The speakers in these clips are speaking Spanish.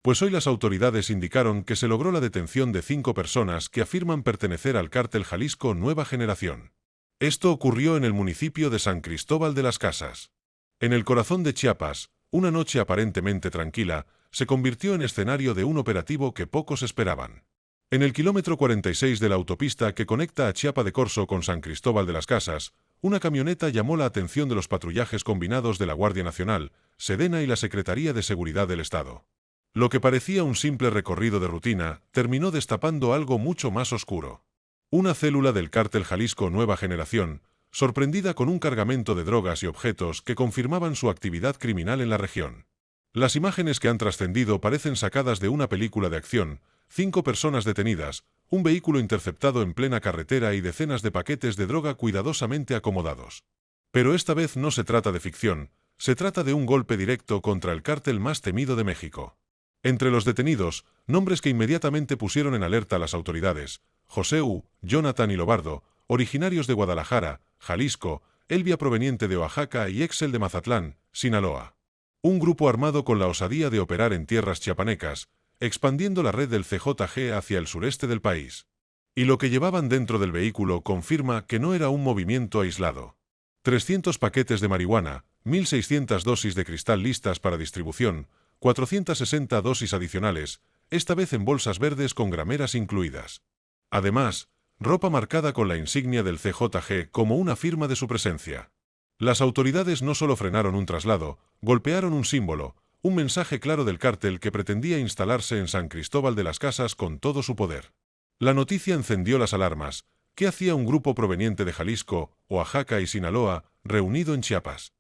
Pues hoy las autoridades indicaron que se logró la detención de 5 personas que afirman pertenecer al cártel Jalisco Nueva Generación. Esto ocurrió en el municipio de San Cristóbal de las Casas. En el corazón de Chiapas, una noche aparentemente tranquila se convirtió en escenario de un operativo que pocos esperaban. En el kilómetro 46 de la autopista que conecta a Chiapa de Corzo con San Cristóbal de las Casas, una camioneta llamó la atención de los patrullajes combinados de la Guardia Nacional, Sedena y la Secretaría de Seguridad del Estado. Lo que parecía un simple recorrido de rutina terminó destapando algo mucho más oscuro. Una célula del cártel Jalisco Nueva Generación, sorprendida con un cargamento de drogas y objetos que confirmaban su actividad criminal en la región. Las imágenes que han trascendido parecen sacadas de una película de acción: 5 personas detenidas, un vehículo interceptado en plena carretera y decenas de paquetes de droga cuidadosamente acomodados. Pero esta vez no se trata de ficción, se trata de un golpe directo contra el cártel más temido de México. Entre los detenidos, nombres que inmediatamente pusieron en alerta a las autoridades: José U., Jonathan y Lobardo, originarios de Guadalajara, Jalisco, Elvia proveniente de Oaxaca y Excel de Mazatlán, Sinaloa. Un grupo armado con la osadía de operar en tierras chiapanecas, expandiendo la red del CJG hacia el sureste del país. Y lo que llevaban dentro del vehículo confirma que no era un movimiento aislado. 300 paquetes de marihuana, 1.600 dosis de cristal listas para distribución, 460 dosis adicionales, esta vez en bolsas verdes con grameras incluidas. Además, ropa marcada con la insignia del CJG como una firma de su presencia. Las autoridades no solo frenaron un traslado, golpearon un símbolo, un mensaje claro del cártel que pretendía instalarse en San Cristóbal de las Casas con todo su poder. La noticia encendió las alarmas. ¿Qué hacía un grupo proveniente de Jalisco, Oaxaca y Sinaloa, reunido en Chiapas?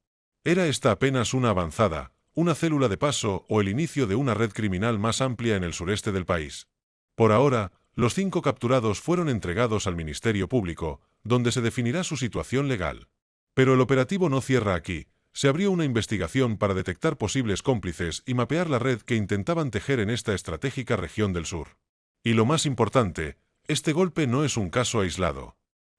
¿Era esta apenas una avanzada, una célula de paso o el inicio de una red criminal más amplia en el sureste del país? Por ahora, los 5 capturados fueron entregados al Ministerio Público, donde se definirá su situación legal. Pero el operativo no cierra aquí. Se abrió una investigación para detectar posibles cómplices y mapear la red que intentaban tejer en esta estratégica región del sur. Y lo más importante, este golpe no es un caso aislado.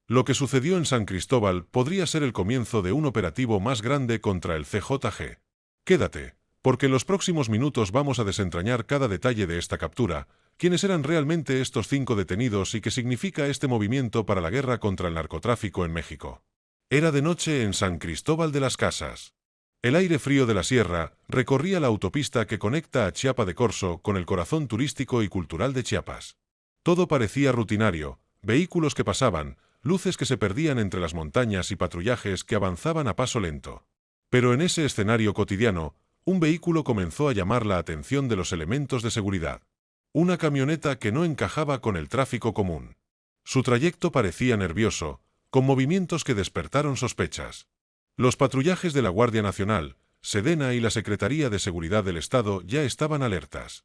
Lo que sucedió en San Cristóbal podría ser el comienzo de un operativo más grande contra el CJG. Quédate, porque en los próximos minutos vamos a desentrañar cada detalle de esta captura, quiénes eran realmente estos 5 detenidos y qué significa este movimiento para la guerra contra el narcotráfico en México. Era de noche en San Cristóbal de las Casas. El aire frío de la sierra recorría la autopista que conecta a Chiapa de Corzo con el corazón turístico y cultural de Chiapas. Todo parecía rutinario: vehículos que pasaban, luces que se perdían entre las montañas y patrullajes que avanzaban a paso lento. Pero en ese escenario cotidiano, un vehículo comenzó a llamar la atención de los elementos de seguridad. Una camioneta que no encajaba con el tráfico común. Su trayecto parecía nervioso, con movimientos que despertaron sospechas. Los patrullajes de la Guardia Nacional, Sedena y la Secretaría de Seguridad del Estado ya estaban alertas.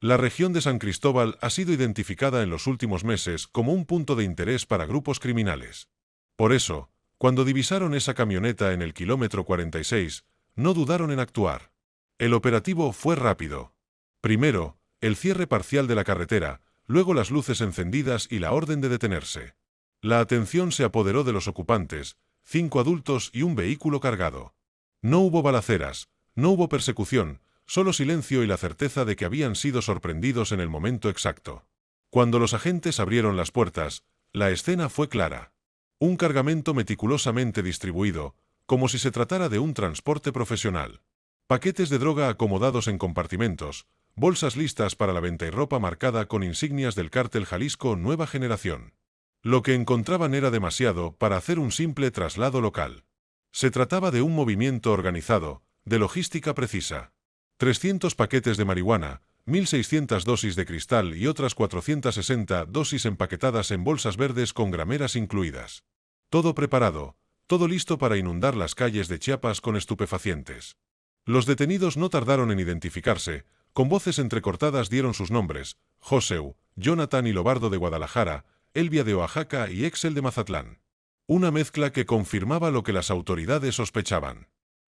La región de San Cristóbal ha sido identificada en los últimos meses como un punto de interés para grupos criminales. Por eso, cuando divisaron esa camioneta en el kilómetro 46, no dudaron en actuar. El operativo fue rápido. Primero, el cierre parcial de la carretera, luego las luces encendidas y la orden de detenerse. La atención se apoderó de los ocupantes: 5 adultos y un vehículo cargado. No hubo balaceras, no hubo persecución, solo silencio y la certeza de que habían sido sorprendidos en el momento exacto. Cuando los agentes abrieron las puertas, la escena fue clara. Un cargamento meticulosamente distribuido, como si se tratara de un transporte profesional. Paquetes de droga acomodados en compartimentos, bolsas listas para la venta y ropa marcada con insignias del cártel Jalisco Nueva Generación. Lo que encontraban era demasiado para hacer un simple traslado local. Se trataba de un movimiento organizado, de logística precisa. 300 paquetes de marihuana, 1.600 dosis de cristal y otras 460 dosis empaquetadas en bolsas verdes con grameras incluidas. Todo preparado, todo listo para inundar las calles de Chiapas con estupefacientes. Los detenidos no tardaron en identificarse, con voces entrecortadas dieron sus nombres: José U., Jonathan y Lobardo de Guadalajara, Elvia de Oaxaca y Excel de Mazatlán. Una mezcla que confirmaba lo que las autoridades sospechaban.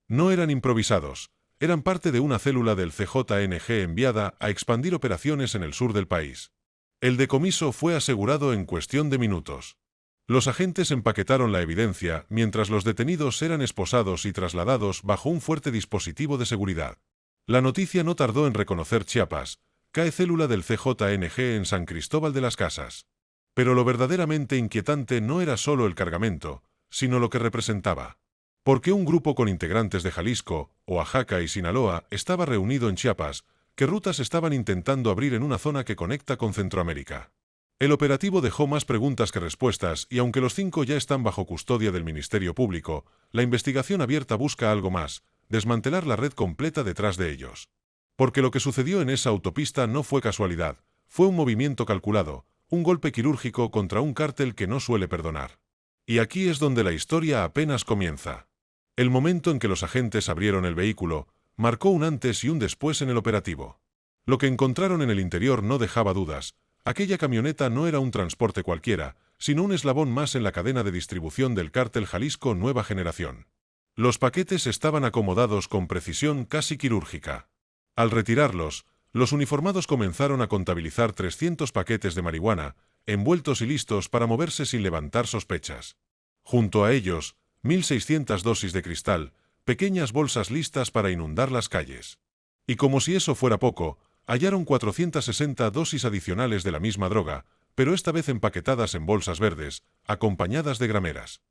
No eran improvisados, eran parte de una célula del CJNG enviada a expandir operaciones en el sur del país. El decomiso fue asegurado en cuestión de minutos. Los agentes empaquetaron la evidencia mientras los detenidos eran esposados y trasladados bajo un fuerte dispositivo de seguridad. La noticia no tardó en reconocer Chiapas, cae célula del CJNG en San Cristóbal de las Casas. Pero lo verdaderamente inquietante no era solo el cargamento, sino lo que representaba. Porque un grupo con integrantes de Jalisco, Oaxaca y Sinaloa estaba reunido en Chiapas, ¿qué rutas estaban intentando abrir en una zona que conecta con Centroamérica? El operativo dejó más preguntas que respuestas y aunque los 5 ya están bajo custodia del Ministerio Público, la investigación abierta busca algo más, desmantelar la red completa detrás de ellos. Porque lo que sucedió en esa autopista no fue casualidad, fue un movimiento calculado, un golpe quirúrgico contra un cártel que no suele perdonar. Y aquí es donde la historia apenas comienza. El momento en que los agentes abrieron el vehículo marcó un antes y un después en el operativo. Lo que encontraron en el interior no dejaba dudas. Aquella camioneta no era un transporte cualquiera, sino un eslabón más en la cadena de distribución del cártel Jalisco Nueva Generación. Los paquetes estaban acomodados con precisión casi quirúrgica. Al retirarlos, los uniformados comenzaron a contabilizar 300 paquetes de marihuana, envueltos y listos para moverse sin levantar sospechas. Junto a ellos, 1.600 dosis de cristal, pequeñas bolsas listas para inundar las calles. Y como si eso fuera poco, hallaron 460 dosis adicionales de la misma droga, pero esta vez empaquetadas en bolsas verdes, acompañadas de grameras.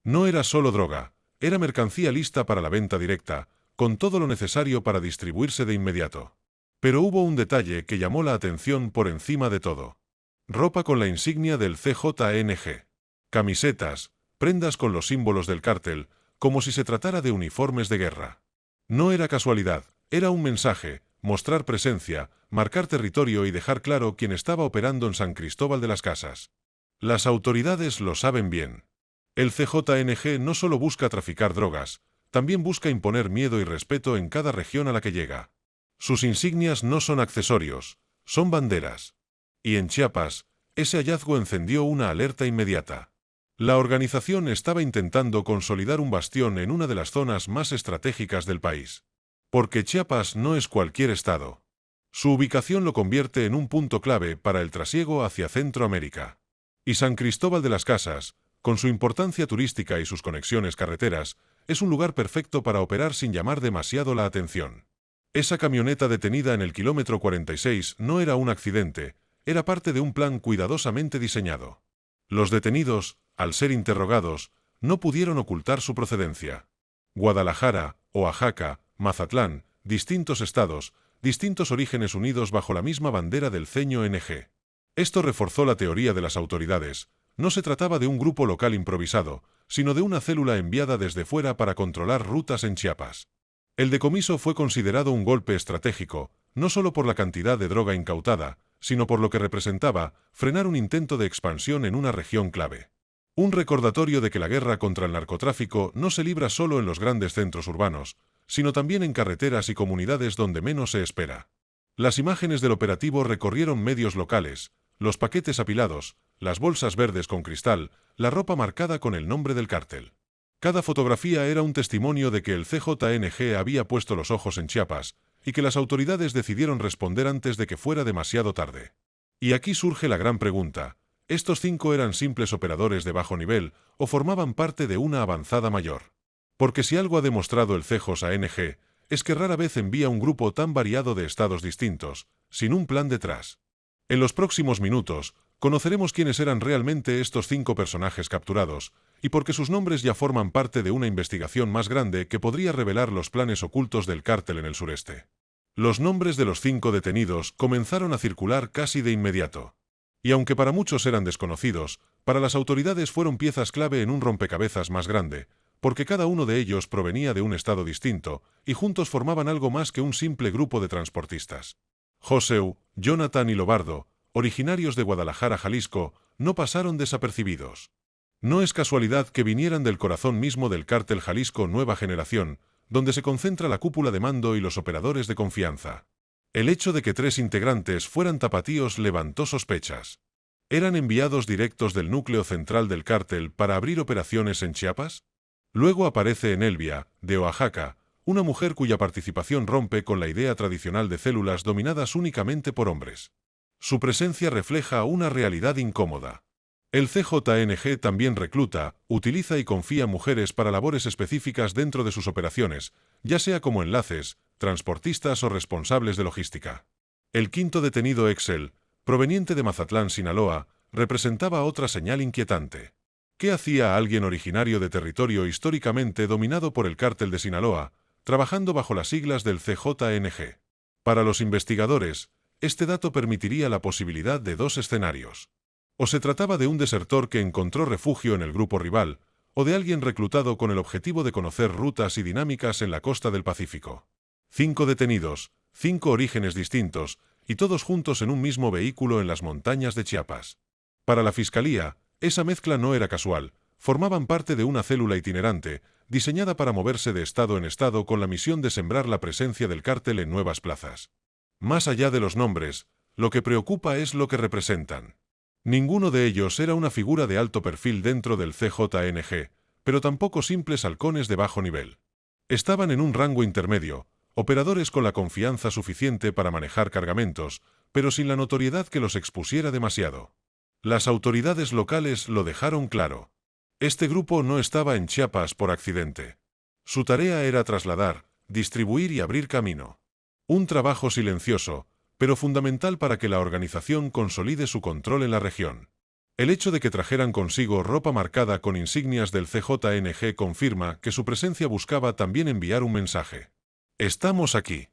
No era solo droga, era mercancía lista para la venta directa, con todo lo necesario para distribuirse de inmediato. Pero hubo un detalle que llamó la atención por encima de todo. Ropa con la insignia del CJNG. Camisetas, prendas con los símbolos del cártel, como si se tratara de uniformes de guerra. No era casualidad, era un mensaje, mostrar presencia, marcar territorio y dejar claro quién estaba operando en San Cristóbal de las Casas. Las autoridades lo saben bien. El CJNG no solo busca traficar drogas, también busca imponer miedo y respeto en cada región a la que llega. Sus insignias no son accesorios, son banderas. Y en Chiapas, ese hallazgo encendió una alerta inmediata. La organización estaba intentando consolidar un bastión en una de las zonas más estratégicas del país. Porque Chiapas no es cualquier estado. Su ubicación lo convierte en un punto clave para el trasiego hacia Centroamérica. Y San Cristóbal de las Casas, con su importancia turística y sus conexiones carreteras, es un lugar perfecto para operar sin llamar demasiado la atención. Esa camioneta detenida en el kilómetro 46 no era un accidente, era parte de un plan cuidadosamente diseñado. Los detenidos, al ser interrogados, no pudieron ocultar su procedencia. Guadalajara, Oaxaca, Mazatlán, distintos estados, distintos orígenes unidos bajo la misma bandera del CJNG. Esto reforzó la teoría de las autoridades. No se trataba de un grupo local improvisado, sino de una célula enviada desde fuera para controlar rutas en Chiapas. El decomiso fue considerado un golpe estratégico, no solo por la cantidad de droga incautada, sino por lo que representaba frenar un intento de expansión en una región clave. Un recordatorio de que la guerra contra el narcotráfico no se libra solo en los grandes centros urbanos, sino también en carreteras y comunidades donde menos se espera. Las imágenes del operativo recorrieron medios locales, los paquetes apilados, las bolsas verdes con cristal, la ropa marcada con el nombre del cártel. Cada fotografía era un testimonio de que el CJNG había puesto los ojos en Chiapas y que las autoridades decidieron responder antes de que fuera demasiado tarde. Y aquí surge la gran pregunta: ¿estos 5 eran simples operadores de bajo nivel o formaban parte de una avanzada mayor? Porque si algo ha demostrado el CJNG, es que rara vez envía un grupo tan variado de estados distintos, sin un plan detrás. En los próximos minutos, conoceremos quiénes eran realmente estos 5 personajes capturados, y porque sus nombres ya forman parte de una investigación más grande que podría revelar los planes ocultos del cártel en el sureste. Los nombres de los 5 detenidos comenzaron a circular casi de inmediato. Y aunque para muchos eran desconocidos, para las autoridades fueron piezas clave en un rompecabezas más grande, porque cada uno de ellos provenía de un estado distinto, y juntos formaban algo más que un simple grupo de transportistas. Joseu, Jonathan y Lobardo, originarios de Guadalajara, Jalisco, no pasaron desapercibidos. No es casualidad que vinieran del corazón mismo del cártel Jalisco Nueva Generación, donde se concentra la cúpula de mando y los operadores de confianza. El hecho de que 3 integrantes fueran tapatíos levantó sospechas. ¿Eran enviados directos del núcleo central del cártel para abrir operaciones en Chiapas? Luego aparece Enelvia, de Oaxaca, una mujer cuya participación rompe con la idea tradicional de células dominadas únicamente por hombres. Su presencia refleja una realidad incómoda. El CJNG también recluta, utiliza y confía mujeres para labores específicas dentro de sus operaciones, ya sea como enlaces, transportistas o responsables de logística. El quinto detenido Excel, proveniente de Mazatlán, Sinaloa, representaba otra señal inquietante. ¿Qué hacía alguien originario de territorio históricamente dominado por el cártel de Sinaloa, trabajando bajo las siglas del CJNG? Para los investigadores, este dato permitiría la posibilidad de dos escenarios. O se trataba de un desertor que encontró refugio en el grupo rival, o de alguien reclutado con el objetivo de conocer rutas y dinámicas en la costa del Pacífico. 5 detenidos, 5 orígenes distintos, y todos juntos en un mismo vehículo en las montañas de Chiapas. Para la Fiscalía, esa mezcla no era casual, formaban parte de una célula itinerante, diseñada para moverse de estado en estado con la misión de sembrar la presencia del cártel en nuevas plazas. Más allá de los nombres, lo que preocupa es lo que representan. Ninguno de ellos era una figura de alto perfil dentro del CJNG, pero tampoco simples halcones de bajo nivel. Estaban en un rango intermedio, operadores con la confianza suficiente para manejar cargamentos, pero sin la notoriedad que los expusiera demasiado. Las autoridades locales lo dejaron claro. Este grupo no estaba en Chiapas por accidente. Su tarea era trasladar, distribuir y abrir camino. Un trabajo silencioso, pero fundamental para que la organización consolide su control en la región. El hecho de que trajeran consigo ropa marcada con insignias del CJNG confirma que su presencia buscaba también enviar un mensaje. Estamos aquí.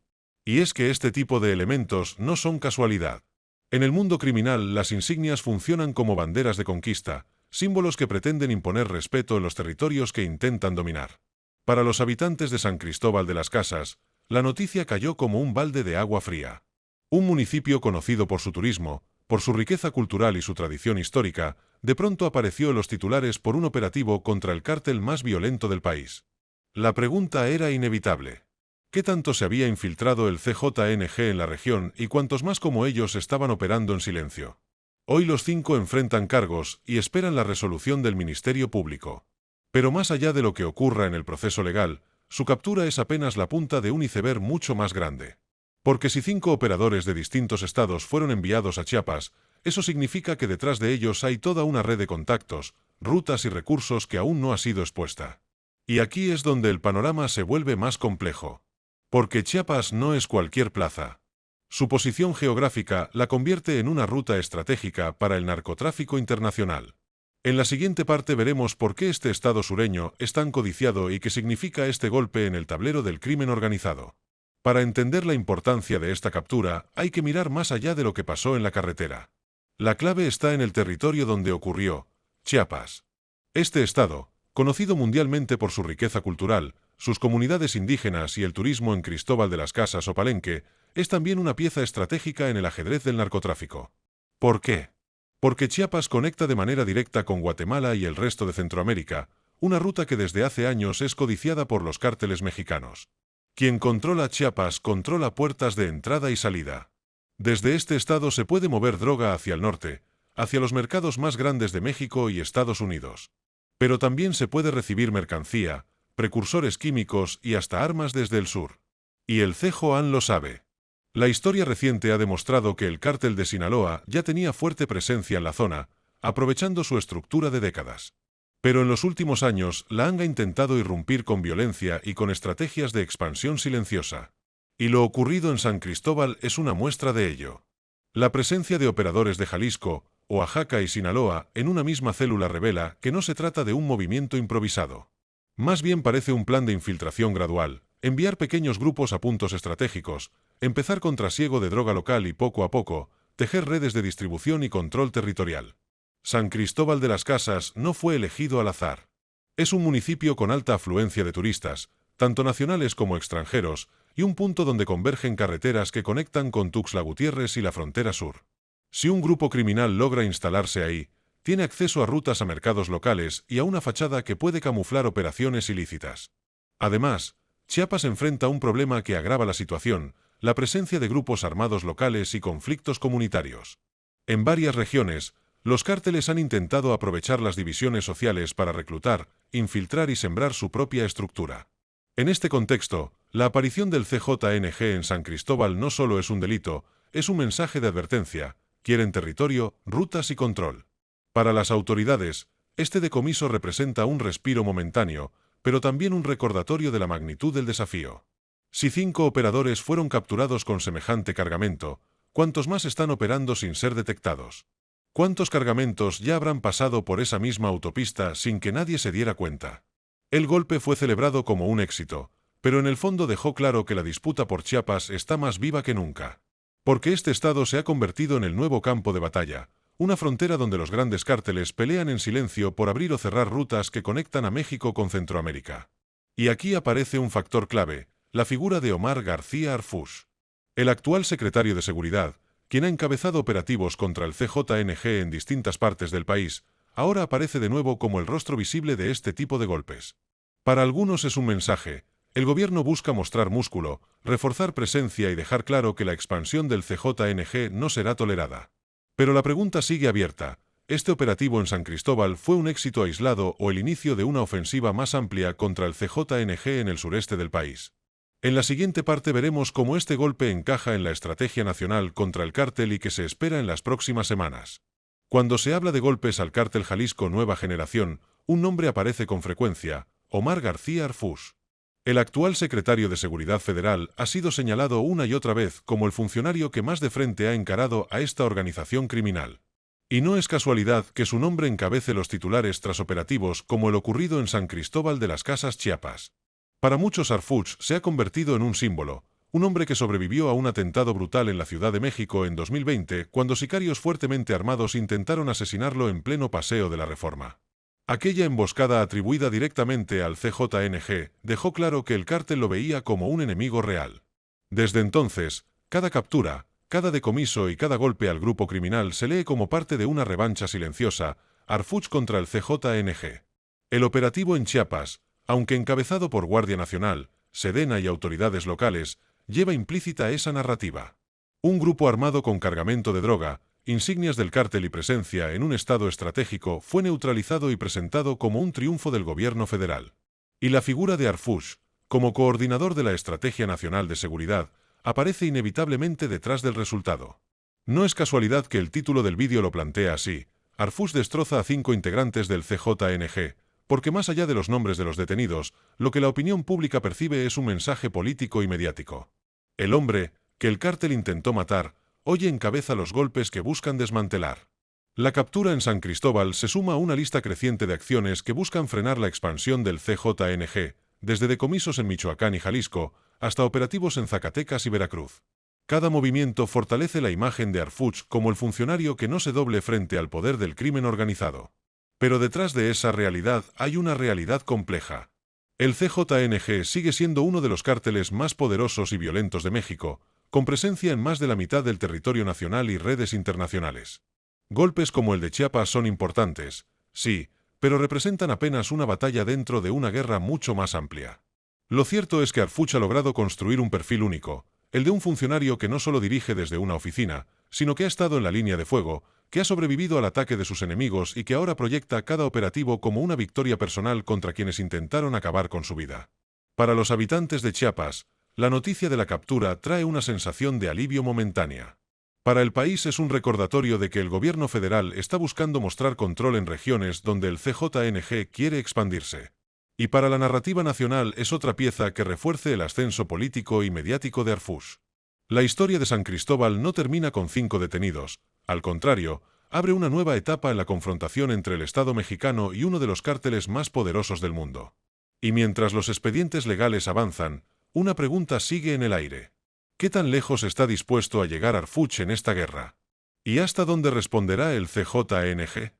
Y es que este tipo de elementos no son casualidad. En el mundo criminal, las insignias funcionan como banderas de conquista, símbolos que pretenden imponer respeto en los territorios que intentan dominar. Para los habitantes de San Cristóbal de las Casas, la noticia cayó como un balde de agua fría. Un municipio conocido por su turismo, por su riqueza cultural y su tradición histórica, de pronto apareció en los titulares por un operativo contra el cártel más violento del país. La pregunta era inevitable. ¿Qué tanto se había infiltrado el CJNG en la región y cuántos más como ellos estaban operando en silencio? Hoy los 5 enfrentan cargos y esperan la resolución del Ministerio Público. Pero más allá de lo que ocurra en el proceso legal, su captura es apenas la punta de un iceberg mucho más grande. Porque si 5 operadores de distintos estados fueron enviados a Chiapas, eso significa que detrás de ellos hay toda una red de contactos, rutas y recursos que aún no ha sido expuesta. Y aquí es donde el panorama se vuelve más complejo. Porque Chiapas no es cualquier plaza. Su posición geográfica la convierte en una ruta estratégica para el narcotráfico internacional. En la siguiente parte veremos por qué este estado sureño es tan codiciado y qué significa este golpe en el tablero del crimen organizado. Para entender la importancia de esta captura, hay que mirar más allá de lo que pasó en la carretera. La clave está en el territorio donde ocurrió, Chiapas. Este estado, conocido mundialmente por su riqueza cultural, sus comunidades indígenas y el turismo en Cristóbal de las Casas o Palenque, es también una pieza estratégica en el ajedrez del narcotráfico. ¿Por qué? Porque Chiapas conecta de manera directa con Guatemala y el resto de Centroamérica, una ruta que desde hace años es codiciada por los cárteles mexicanos. Quien controla Chiapas controla puertas de entrada y salida. Desde este estado se puede mover droga hacia el norte, hacia los mercados más grandes de México y Estados Unidos. Pero también se puede recibir mercancía, precursores químicos y hasta armas desde el sur. Y el CJAN lo sabe. La historia reciente ha demostrado que el cártel de Sinaloa ya tenía fuerte presencia en la zona, aprovechando su estructura de décadas. Pero en los últimos años, la ANG ha intentado irrumpir con violencia y con estrategias de expansión silenciosa. Y lo ocurrido en San Cristóbal es una muestra de ello. La presencia de operadores de Jalisco, Oaxaca y Sinaloa en una misma célula revela que no se trata de un movimiento improvisado. Más bien parece un plan de infiltración gradual, enviar pequeños grupos a puntos estratégicos, empezar con trasiego de droga local y poco a poco, tejer redes de distribución y control territorial. San Cristóbal de las Casas no fue elegido al azar. Es un municipio con alta afluencia de turistas, tanto nacionales como extranjeros, y un punto donde convergen carreteras que conectan con Tuxtla Gutiérrez y la frontera sur. Si un grupo criminal logra instalarse ahí, tiene acceso a rutas a mercados locales y a una fachada que puede camuflar operaciones ilícitas. Además, Chiapas enfrenta un problema que agrava la situación, la presencia de grupos armados locales y conflictos comunitarios. En varias regiones, los cárteles han intentado aprovechar las divisiones sociales para reclutar, infiltrar y sembrar su propia estructura. En este contexto, la aparición del CJNG en San Cristóbal no solo es un delito, es un mensaje de advertencia: quieren territorio, rutas y control. Para las autoridades, este decomiso representa un respiro momentáneo, pero también un recordatorio de la magnitud del desafío. Si 5 operadores fueron capturados con semejante cargamento, ¿Cuántos más están operando sin ser detectados? ¿Cuántos cargamentos ya habrán pasado por esa misma autopista sin que nadie se diera cuenta? El golpe fue celebrado como un éxito, pero en el fondo dejó claro que la disputa por Chiapas está más viva que nunca. Porque este estado se ha convertido en el nuevo campo de batalla, una frontera donde los grandes cárteles pelean en silencio por abrir o cerrar rutas que conectan a México con Centroamérica. Y aquí aparece un factor clave, la figura de Omar García Harfuch. El actual secretario de Seguridad, quien ha encabezado operativos contra el CJNG en distintas partes del país, ahora aparece de nuevo como el rostro visible de este tipo de golpes. Para algunos es un mensaje: el gobierno busca mostrar músculo, reforzar presencia y dejar claro que la expansión del CJNG no será tolerada. Pero la pregunta sigue abierta: ¿este operativo en San Cristóbal fue un éxito aislado o el inicio de una ofensiva más amplia contra el CJNG en el sureste del país? En la siguiente parte veremos cómo este golpe encaja en la estrategia nacional contra el cártel y que se espera en las próximas semanas. Cuando se habla de golpes al cártel Jalisco Nueva Generación, un nombre aparece con frecuencia: Omar García Harfuch. El actual secretario de Seguridad Federal ha sido señalado una y otra vez como el funcionario que más de frente ha encarado a esta organización criminal. Y no es casualidad que su nombre encabece los titulares tras operativos como el ocurrido en San Cristóbal de las Casas, Chiapas. Para muchos, Harfuch se ha convertido en un símbolo, un hombre que sobrevivió a un atentado brutal en la Ciudad de México en 2020, cuando sicarios fuertemente armados intentaron asesinarlo en pleno Paseo de la Reforma. Aquella emboscada atribuida directamente al CJNG dejó claro que el cártel lo veía como un enemigo real. Desde entonces, cada captura, cada decomiso y cada golpe al grupo criminal se lee como parte de una revancha silenciosa: Harfuch contra el CJNG. El operativo en Chiapas, aunque encabezado por Guardia Nacional, Sedena y autoridades locales, lleva implícita esa narrativa. Un grupo armado con cargamento de droga, insignias del cártel y presencia en un estado estratégico fue neutralizado y presentado como un triunfo del gobierno federal. Y la figura de Harfuch, como coordinador de la Estrategia Nacional de Seguridad, aparece inevitablemente detrás del resultado. No es casualidad que el título del vídeo lo plantea así: Harfuch destroza a 5 integrantes del CJNG, porque más allá de los nombres de los detenidos, lo que la opinión pública percibe es un mensaje político y mediático. El hombre, que el cártel intentó matar, hoy encabeza los golpes que buscan desmantelar. La captura en San Cristóbal se suma a una lista creciente de acciones que buscan frenar la expansión del CJNG, desde decomisos en Michoacán y Jalisco, hasta operativos en Zacatecas y Veracruz. Cada movimiento fortalece la imagen de Harfuch como el funcionario que no se doble frente al poder del crimen organizado. Pero detrás de esa realidad hay una realidad compleja. El CJNG sigue siendo uno de los cárteles más poderosos y violentos de México, con presencia en más de la mitad del territorio nacional y redes internacionales. Golpes como el de Chiapas son importantes, sí, pero representan apenas una batalla dentro de una guerra mucho más amplia. Lo cierto es que Harfuch ha logrado construir un perfil único, el de un funcionario que no solo dirige desde una oficina, sino que ha estado en la línea de fuego, que ha sobrevivido al ataque de sus enemigos y que ahora proyecta cada operativo como una victoria personal contra quienes intentaron acabar con su vida. Para los habitantes de Chiapas, la noticia de la captura trae una sensación de alivio momentánea. Para el país es un recordatorio de que el gobierno federal está buscando mostrar control en regiones donde el CJNG quiere expandirse. Y para la narrativa nacional es otra pieza que refuerce el ascenso político y mediático de Harfuch. La historia de San Cristóbal no termina con 5 detenidos, al contrario, abre una nueva etapa en la confrontación entre el Estado mexicano y uno de los cárteles más poderosos del mundo. Y mientras los expedientes legales avanzan, una pregunta sigue en el aire: ¿qué tan lejos está dispuesto a llegar Harfuch en esta guerra? ¿Y hasta dónde responderá el CJNG?